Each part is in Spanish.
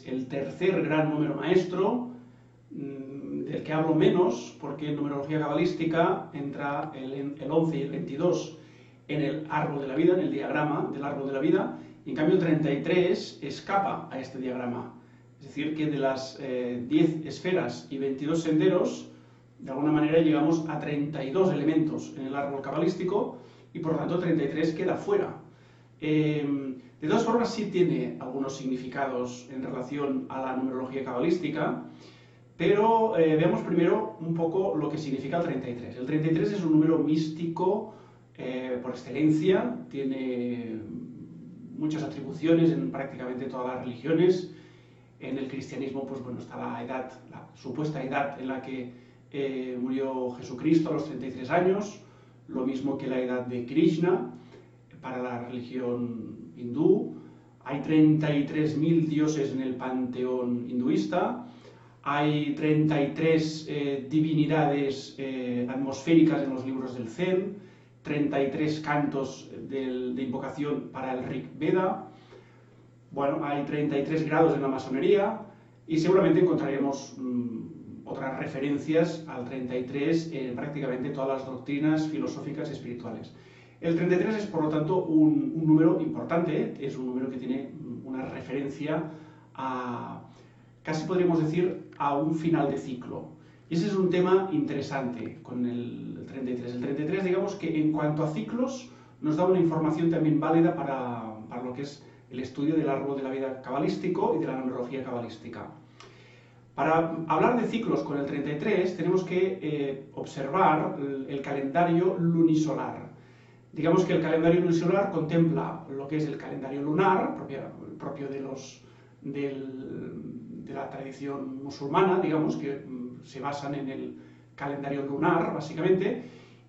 el tercer gran número maestro, del que hablo menos, porque en numerología cabalística entra el 11 y el 22 en el árbol de la vida, en el diagrama del árbol de la vida, y en cambio el 33 escapa a este diagrama. Es decir, que de las 10 esferas y 22 senderos, de alguna manera llegamos a 32 elementos en el árbol cabalístico, y por lo tanto 33 queda fuera. De todas formas, sí tiene algunos significados en relación a la numerología cabalística, pero veamos primero un poco lo que significa el 33. El 33 es un número místico por excelencia, tiene muchas atribuciones en prácticamente todas las religiones. En el cristianismo, pues bueno, está la supuesta edad en la que murió Jesucristo a los 33 años, lo mismo que la edad de Krishna para la religión hindú. Hay 33.000 dioses en el panteón hinduista, hay 33 divinidades atmosféricas en los libros del Zen, 33 cantos de invocación para el Rig Veda. Bueno, hay 33 grados en la masonería y seguramente encontraremos otras referencias al 33 en prácticamente todas las doctrinas filosóficas y espirituales. El 33 es, por lo tanto, un número importante, es un número que tiene una referencia a, casi podríamos decir, a un final de ciclo. Y ese es un tema interesante con el 33. El 33, digamos que en cuanto a ciclos, nos da una información también válida para lo que es el estudio del árbol de la vida cabalístico y de la numerología cabalística. Para hablar de ciclos con el 33 tenemos que observar el calendario lunisolar. Digamos que el calendario lunisolar contempla lo que es el calendario lunar, propio de la tradición musulmana, digamos, que se basan en el calendario lunar, básicamente,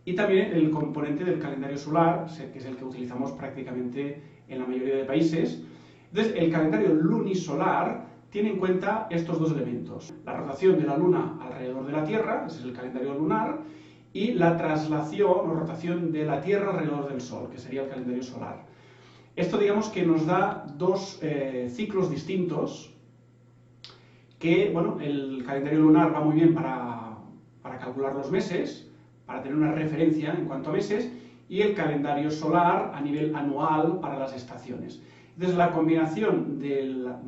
y también el componente del calendario solar, que es el que utilizamos prácticamente en la mayoría de países. Entonces, el calendario lunisolar tiene en cuenta estos dos elementos: la rotación de la Luna alrededor de la Tierra, ese es el calendario lunar, y la traslación o rotación de la Tierra alrededor del Sol, que sería el calendario solar. Esto, digamos, que nos da dos ciclos distintos, que, bueno, el calendario lunar va muy bien para calcular los meses, para tener una referencia en cuanto a meses, y el calendario solar a nivel anual para las estaciones. Entonces, la combinación de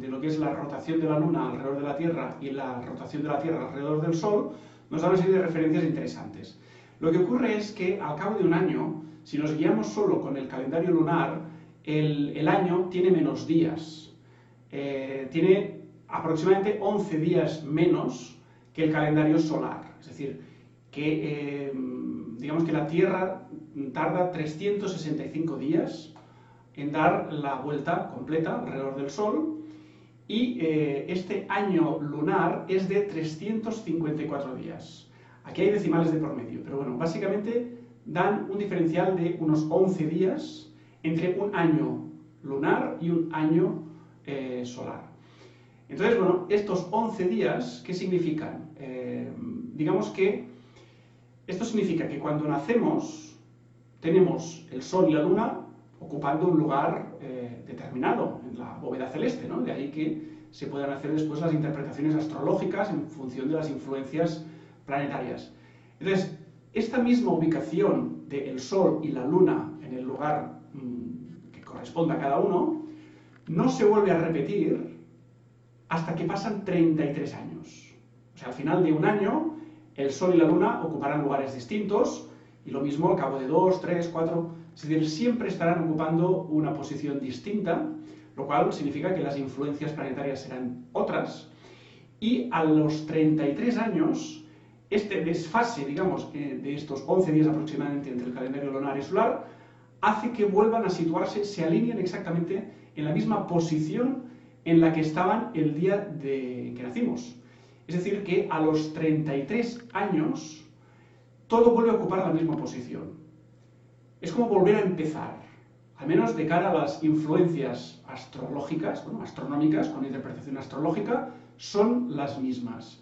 lo que es la rotación de la Luna alrededor de la Tierra y la rotación de la Tierra alrededor del Sol nos da una serie de referencias interesantes. Lo que ocurre es que al cabo de un año, si nos guiamos solo con el calendario lunar, el año tiene menos días. Tiene aproximadamente 11 días menos que el calendario solar. Es decir, que digamos que la Tierra tarda 365 días en dar la vuelta completa alrededor del Sol, y este año lunar es de 354 días. Aquí hay decimales de por medio, pero bueno, básicamente dan un diferencial de unos 11 días entre un año lunar y un año solar. Entonces, bueno, estos 11 días, ¿qué significan? Digamos que esto significa que cuando nacemos tenemos el Sol y la Luna ocupando un lugar determinado en la bóveda celeste, ¿no? De ahí que se puedan hacer después las interpretaciones astrológicas en función de las influencias planetarias. Entonces, esta misma ubicación del Sol y la Luna en el lugar que corresponda a cada uno no se vuelve a repetir hasta que pasan 33 años. O sea, al final de un año, el Sol y la Luna ocuparán lugares distintos, y lo mismo al cabo de 2, 3, 4... Es decir, siempre estarán ocupando una posición distinta, lo cual significa que las influencias planetarias serán otras, y a los 33 años, este desfase, digamos, de estos 11 días aproximadamente entre el calendario lunar y solar, hace que vuelvan a situarse, se alineen exactamente en la misma posición en la que estaban el día en que nacimos. Es decir, que a los 33 años, todo vuelve a ocupar la misma posición. Es como volver a empezar, al menos de cara a las influencias astrológicas, bueno, astronómicas, con interpretación astrológica, son las mismas.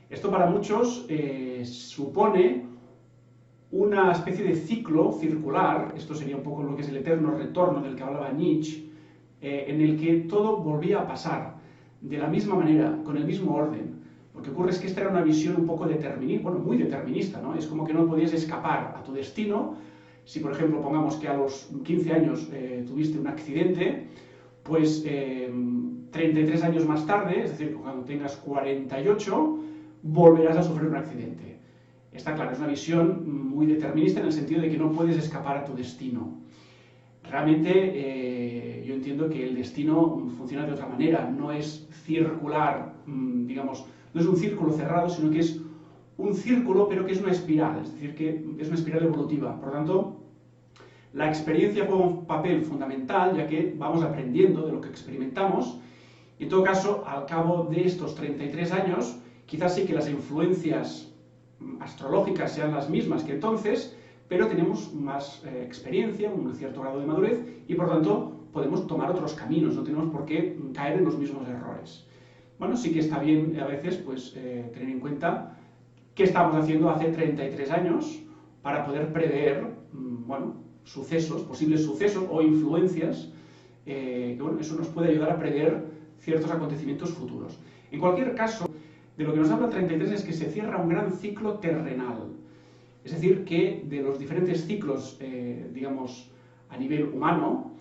Esto para muchos supone una especie de ciclo circular, esto sería un poco lo que es el eterno retorno del que hablaba Nietzsche, en el que todo volvía a pasar. de la misma manera, con el mismo orden. Lo que ocurre es que esta era una visión un poco determinista, bueno, muy determinista, ¿no? Es como que no podías escapar a tu destino. Si, por ejemplo, pongamos que a los 15 años tuviste un accidente, pues 33 años más tarde, es decir, cuando tengas 48, volverás a sufrir un accidente. Está claro, es una visión muy determinista en el sentido de que no puedes escapar a tu destino. Realmente yo entiendo que el destino funciona de otra manera, no es circular, digamos, no es un círculo cerrado, sino que es un círculo, pero que es una espiral, es decir, que es una espiral evolutiva. Por lo tanto, la experiencia juega un papel fundamental, ya que vamos aprendiendo de lo que experimentamos, y en todo caso, al cabo de estos 33 años, quizás sí que las influencias astrológicas sean las mismas que entonces, pero tenemos más experiencia, un cierto grado de madurez, y por tanto podemos tomar otros caminos, no tenemos por qué caer en los mismos errores. Bueno, sí que está bien a veces pues, tener en cuenta qué estábamos haciendo hace 33 años para poder prever, bueno, sucesos, posibles sucesos o influencias, que bueno, eso nos puede ayudar a prever ciertos acontecimientos futuros. En cualquier caso, de lo que nos habla 33 es que se cierra un gran ciclo terrenal. Es decir, que de los diferentes ciclos, digamos, a nivel humano,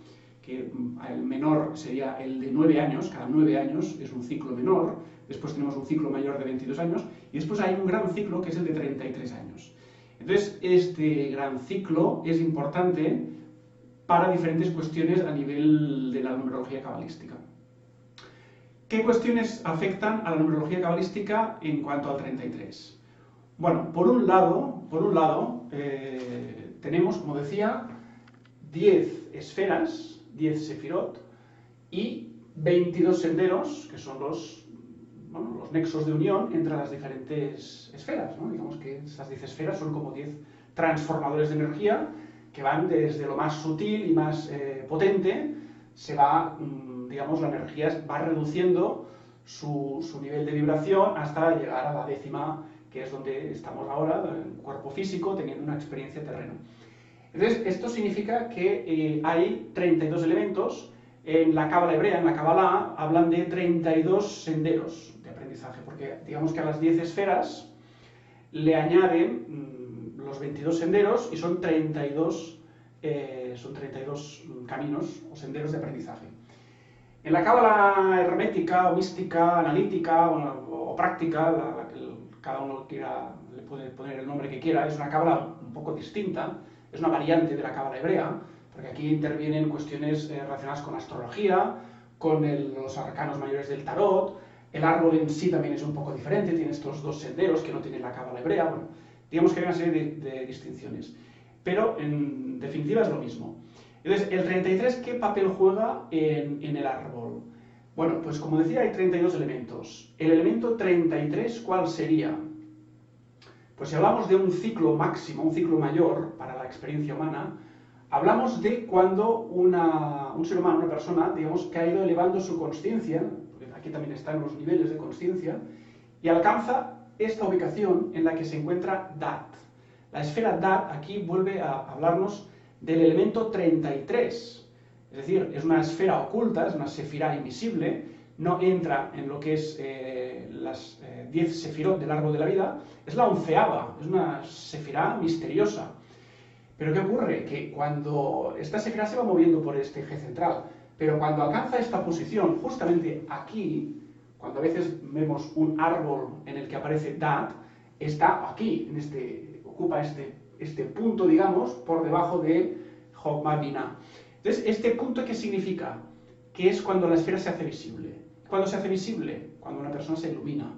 que el menor sería el de 9 años, cada 9 años es un ciclo menor, después tenemos un ciclo mayor de 22 años, y después hay un gran ciclo que es el de 33 años. Entonces, este gran ciclo es importante para diferentes cuestiones a nivel de la numerología cabalística. ¿Qué cuestiones afectan a la numerología cabalística en cuanto al 33? Bueno, por un lado tenemos, como decía, 10 esferas, 10 sefirot, y 22 senderos, que son los nexos de unión entre las diferentes esferas, ¿no? Digamos que estas 10 esferas son como 10 transformadores de energía que van desde lo más sutil y más potente, se va, digamos, la energía va reduciendo su nivel de vibración hasta llegar a la décima, que es donde estamos ahora, en el cuerpo físico, teniendo una experiencia terrena. Entonces, esto significa que hay 32 elementos. En la Cábala hebrea, en la Kabbalah, hablan de 32 senderos de aprendizaje, porque digamos que a las 10 esferas le añaden los 22 senderos y son 32 caminos o senderos de aprendizaje. En la Cábala hermética, o mística, analítica o práctica, cada uno le puede poner el nombre que quiera, es una Cábala un poco distinta, es una variante de la Cábala hebrea, porque aquí intervienen cuestiones relacionadas con astrología, con los arcanos mayores del tarot, el árbol en sí también es un poco diferente, tiene estos dos senderos que no tiene la Cábala hebrea, bueno, digamos que hay una serie de distinciones, pero en definitiva es lo mismo. Entonces, el 33, ¿qué papel juega en el árbol? Bueno, pues como decía, hay 32 elementos. El elemento 33, ¿cuál sería? Pues si hablamos de un ciclo máximo, un ciclo mayor para la experiencia humana, hablamos de cuando un ser humano, una persona, digamos, que ha ido elevando su consciencia, porque aquí también están los niveles de consciencia, y alcanza esta ubicación en la que se encuentra Dat. La esfera Dat aquí vuelve a hablarnos del elemento 33, es decir, es una esfera oculta, es una sefirá invisible, no entra en lo que es las 10 sefirot del árbol de la vida, es la 11ª, es una sefirá misteriosa. Pero ¿qué ocurre? Que cuando esta sefirá se va moviendo por este eje central, pero cuando alcanza esta posición, justamente aquí, cuando a veces vemos un árbol en el que aparece Dat, está aquí, ocupa este punto, digamos, por debajo de Chokmah Binah. Entonces, ¿este punto qué significa? Que es cuando la esfera se hace visible. ¿Cuándo se hace visible? Cuando una persona se ilumina.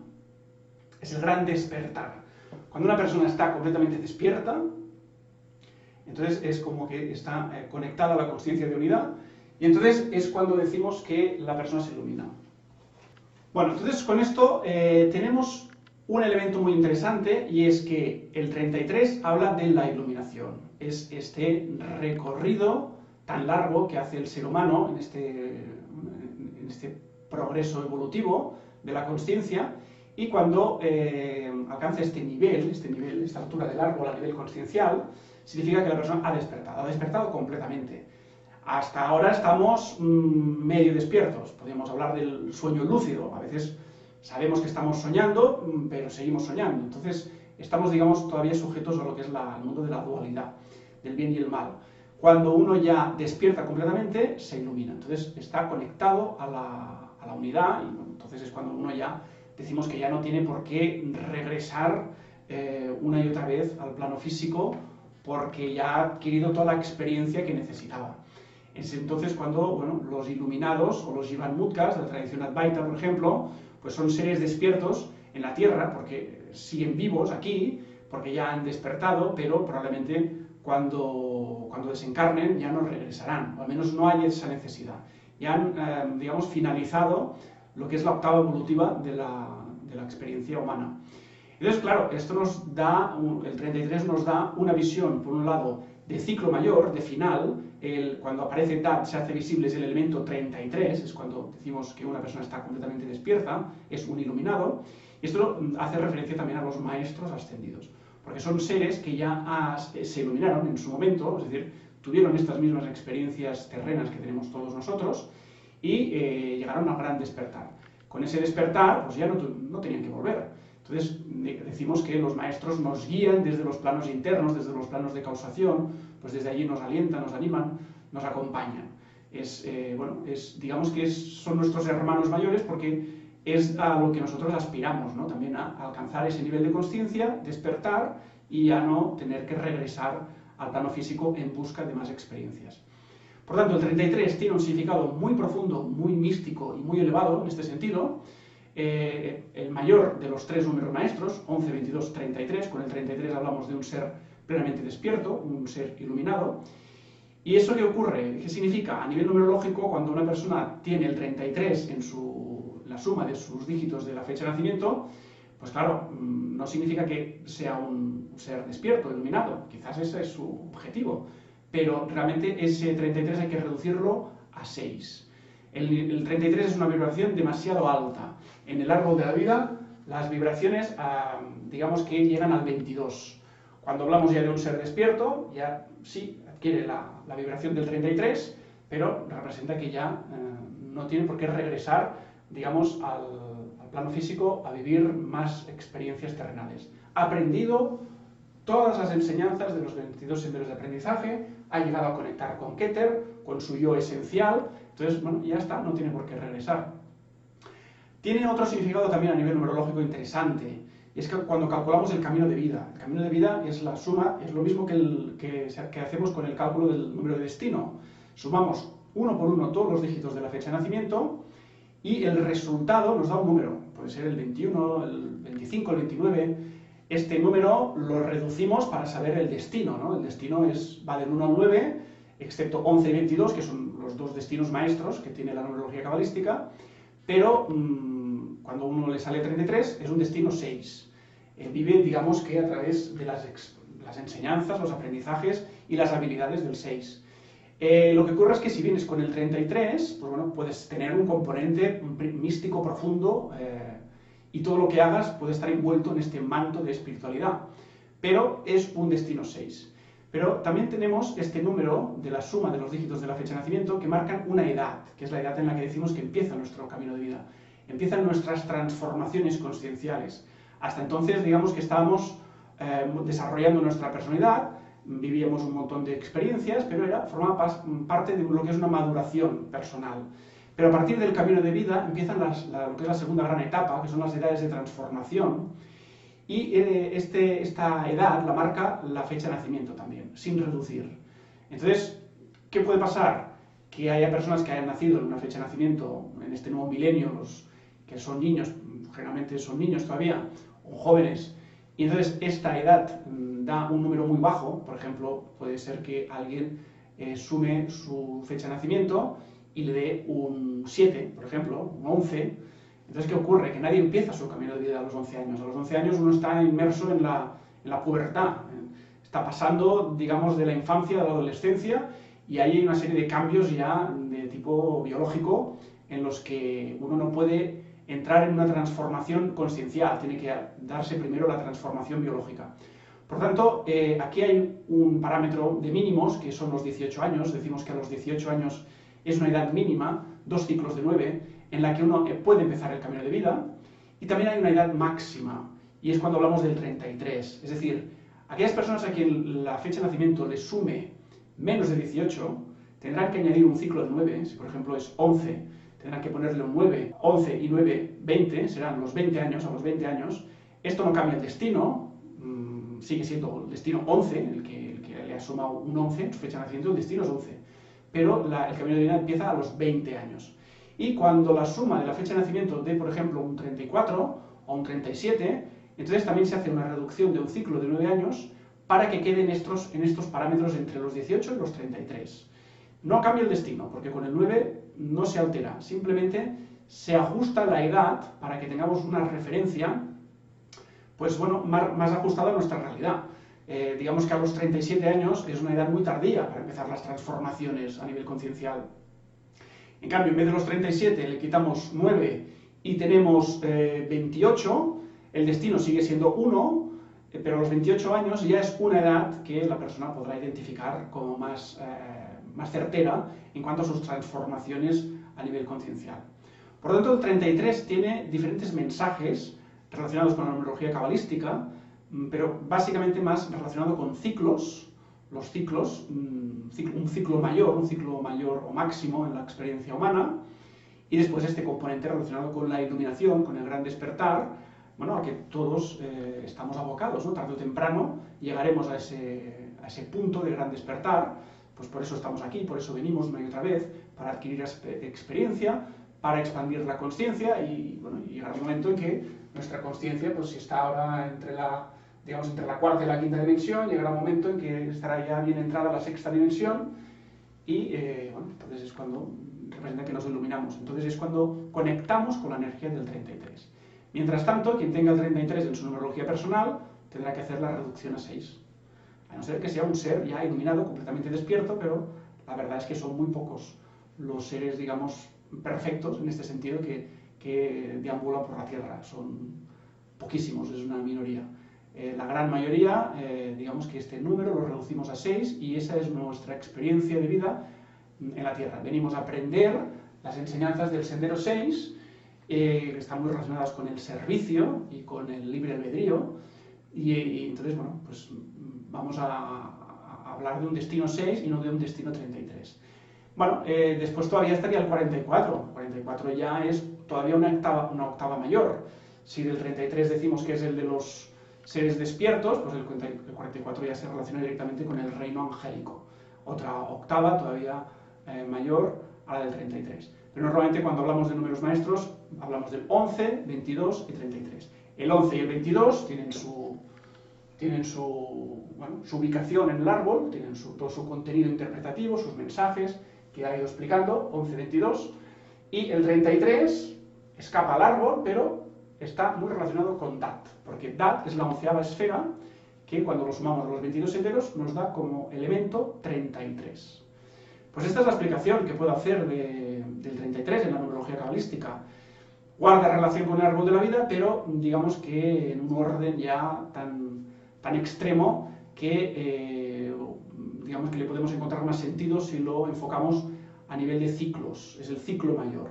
Es el gran despertar. Cuando una persona está completamente despierta, entonces es como que está conectada a la consciencia de unidad, y entonces es cuando decimos que la persona se ilumina. Bueno, entonces con esto tenemos un elemento muy interesante, y es que el 33 habla de la iluminación. Es este recorrido tan largo que hace el ser humano en este progreso evolutivo de la consciencia, y cuando alcanza esta altura del árbol a nivel consciencial, significa que la persona ha despertado completamente. Hasta ahora estamos medio despiertos, podríamos hablar del sueño lúcido, a veces sabemos que estamos soñando, pero seguimos soñando, entonces estamos, digamos, todavía sujetos a lo que es el mundo de la dualidad, del bien y el mal. Cuando uno ya despierta completamente, se ilumina, entonces está conectado a la unidad, y bueno, entonces es cuando uno ya decimos que ya no tiene por qué regresar una y otra vez al plano físico, porque ya ha adquirido toda la experiencia que necesitaba. Es entonces cuando, bueno, los iluminados o los Jivan Mutkas de la tradición Advaita, por ejemplo, pues son seres despiertos en la Tierra, porque siguen vivos aquí, porque ya han despertado, pero probablemente cuando desencarnen ya no regresarán, o al menos no hay esa necesidad. Ya han, digamos, finalizado lo que es la octava evolutiva de la experiencia humana. Entonces, claro, esto nos da, el 33 nos da una visión, por un lado, de ciclo mayor, de final. Cuando aparece Tat se hace visible, es el elemento 33, es cuando decimos que una persona está completamente despierta, es un iluminado. Y esto hace referencia también a los maestros ascendidos, porque son seres que ya se iluminaron en su momento, es decir, tuvieron estas mismas experiencias terrenas que tenemos todos nosotros y llegaron al gran despertar. Con ese despertar, pues ya no tenían que volver. Entonces, decimos que los maestros nos guían desde los planos internos, desde los planos de causación, pues desde allí nos alientan, nos animan, nos acompañan. Digamos que son nuestros hermanos mayores porque es a lo que nosotros aspiramos, ¿no? También a alcanzar ese nivel de conciencia, despertar y a no tener que regresar al plano físico en busca de más experiencias. Por tanto, el 33 tiene un significado muy profundo, muy místico y muy elevado en este sentido. El mayor de los tres números maestros, 11, 22, 33, con el 33 hablamos de un ser plenamente despierto, un ser iluminado. ¿Y eso qué ocurre? ¿Qué significa? A nivel numerológico, cuando una persona tiene el 33 en la suma de sus dígitos de la fecha de nacimiento, pues claro, no significa que sea un ser despierto, iluminado, quizás ese es su objetivo, pero realmente ese 33 hay que reducirlo a 6. El 33 es una vibración demasiado alta. En el árbol de la vida, las vibraciones, digamos que llegan al 22. Cuando hablamos ya de un ser despierto, ya sí adquiere la vibración del 33, pero representa que ya no tiene por qué regresar, digamos, al plano físico a vivir más experiencias terrenales. Ha aprendido todas las enseñanzas de los 22 senderos de aprendizaje, ha llegado a conectar con Keter, con su yo esencial, entonces, bueno, ya está, no tiene por qué regresar. Tiene otro significado también a nivel numerológico interesante, y es que cuando calculamos el camino de vida es la suma, es lo mismo que hacemos con el cálculo del número de destino. Sumamos uno por uno todos los dígitos de la fecha de nacimiento y el resultado nos da un número, puede ser el 21, el 25, el 29. Este número lo reducimos para saber el destino, ¿no? El destino va del 1 al 9, excepto 11 y 22, que son los dos destinos maestros que tiene la numerología cabalística, pero cuando uno le sale 33 es un destino 6. Vive, digamos que a través de las enseñanzas, los aprendizajes y las habilidades del 6. Lo que ocurre es que si vienes con el 33, pues bueno, puedes tener un componente místico profundo y todo lo que hagas puede estar envuelto en este manto de espiritualidad, pero es un destino 6. Pero también tenemos este número de la suma de los dígitos de la fecha de nacimiento que marcan una edad, que es la edad en la que decimos que empieza nuestro camino de vida. Empiezan nuestras transformaciones conscienciales. Hasta entonces, digamos que estábamos desarrollando nuestra personalidad, vivíamos un montón de experiencias, pero formaba parte de lo que es una maduración personal. Pero a partir del camino de vida empiezan lo que es la segunda gran etapa, que son las edades de transformación, y esta edad la marca la fecha de nacimiento también, sin reducir. Entonces, ¿qué puede pasar? Que haya personas que hayan nacido en una fecha de nacimiento, en este nuevo milenio, los que son niños, generalmente son niños todavía, o jóvenes, y entonces esta edad da un número muy bajo. Por ejemplo, puede ser que alguien sume su fecha de nacimiento y le dé un 7, por ejemplo, un 11. Entonces, ¿qué ocurre? Que nadie empieza su camino de vida a los 11 años. A los 11 años uno está inmerso en la pubertad. Está pasando, digamos, de la infancia a la adolescencia, y ahí hay una serie de cambios ya de tipo biológico en los que uno no puede entrar en una transformación consciencial, tiene que darse primero la transformación biológica. Por tanto, aquí hay un parámetro de mínimos, que son los 18 años. Decimos que a los 18 años es una edad mínima, 2 ciclos de 9, en la que uno puede empezar el camino de vida. Y también hay una edad máxima, y es cuando hablamos del 33. Es decir, aquellas personas a quien la fecha de nacimiento les sume menos de 18, tendrán que añadir un ciclo de 9. Si por ejemplo es 11, tendrán que ponerle un 9. 11 y 9, 20, serán los 20 años. A los 20 años, esto no cambia el destino, sigue siendo el destino 11, el que le ha sumado un 11 en su fecha de nacimiento, el destino es 11. Pero el camino de vida empieza a los 20 años. Y cuando la suma de la fecha de nacimiento de, por ejemplo, un 34 o un 37, entonces también se hace una reducción de un ciclo de 9 años para que queden en estos parámetros entre los 18 y los 33. No cambia el destino, porque con el 9 no se altera, simplemente se ajusta la edad para que tengamos una referencia, pues bueno, más ajustada a nuestra realidad. Digamos que a los 37 años es una edad muy tardía para empezar las transformaciones a nivel conciencial. En cambio, en vez de los 37 le quitamos 9 y tenemos 28, el destino sigue siendo 1, pero a los 28 años ya es una edad que la persona podrá identificar como más certera en cuanto a sus transformaciones a nivel conciencial. Por lo tanto, el 33 tiene diferentes mensajes relacionados con la numerología cabalística, pero básicamente más relacionado con ciclos, los ciclos, un ciclo mayor o máximo en la experiencia humana, y después este componente relacionado con la iluminación, con el gran despertar, bueno, a que todos estamos abocados, ¿no? Tarde o temprano llegaremos a ese punto de gran despertar, pues por eso estamos aquí, por eso venimos una y otra vez, para adquirir experiencia, para expandir la consciencia y, bueno, llegará un momento en que nuestra consciencia, pues si está ahora entre la cuarta y la quinta dimensión, llegará un momento en que estará ya bien entrada la sexta dimensión y, bueno, entonces es cuando representa que nos iluminamos. Entonces es cuando conectamos con la energía del 33. Mientras tanto, quien tenga el 33 en su numerología personal tendrá que hacer la reducción a 6. A no ser que sea un ser ya iluminado, completamente despierto, pero la verdad es que son muy pocos los seres, digamos, perfectos en este sentido que deambulan por la Tierra. Son poquísimos, es una minoría. La gran mayoría, digamos que este número lo reducimos a 6 y esa es nuestra experiencia de vida en la Tierra. Venimos a aprender las enseñanzas del Sendero 6, que están muy relacionadas con el servicio y con el libre albedrío, y entonces, bueno, pues vamos a hablar de un destino 6 y no de un destino 33. Bueno, después todavía estaría el 44. El 44 ya es todavía una octava mayor. Si del 33 decimos que es el de los seres despiertos, pues el 44 ya se relaciona directamente con el reino angélico. Otra octava todavía mayor a la del 33. Pero normalmente cuando hablamos de números maestros, hablamos del 11, 22 y 33. El 11 y el 22 tienen su ubicación en el árbol, tienen todo su contenido interpretativo, sus mensajes, que ha ido explicando, 11, 22, y el 33 escapa al árbol, pero está muy relacionado con Dat, porque Dat es la 11ª esfera, que cuando lo sumamos a los 22 senderos nos da como elemento 33. Pues esta es la explicación que puedo hacer del 33 en la numerología cabalística. Guarda relación con el árbol de la vida, pero digamos que en un orden ya tan extremo que digamos que le podemos encontrar más sentido si lo enfocamos a nivel de ciclos. Es el ciclo mayor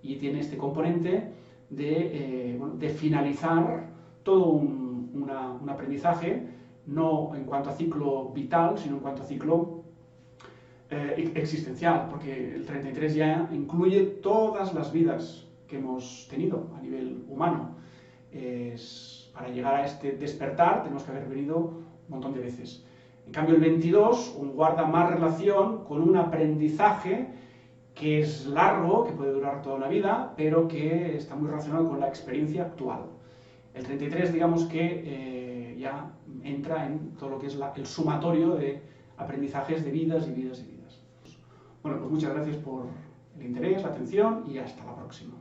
y tiene este componente de finalizar todo un aprendizaje, no en cuanto a ciclo vital, sino en cuanto a ciclo existencial, porque el 33 ya incluye todas las vidas que hemos tenido a nivel humano. Para llegar a este despertar tenemos que haber venido un montón de veces. En cambio el 22 guarda más relación con un aprendizaje que es largo, que puede durar toda una vida, pero que está muy relacionado con la experiencia actual. El 33 digamos que ya entra en todo lo que es el sumatorio de aprendizajes de vidas y vidas y vidas. Bueno, pues muchas gracias por el interés, la atención y hasta la próxima.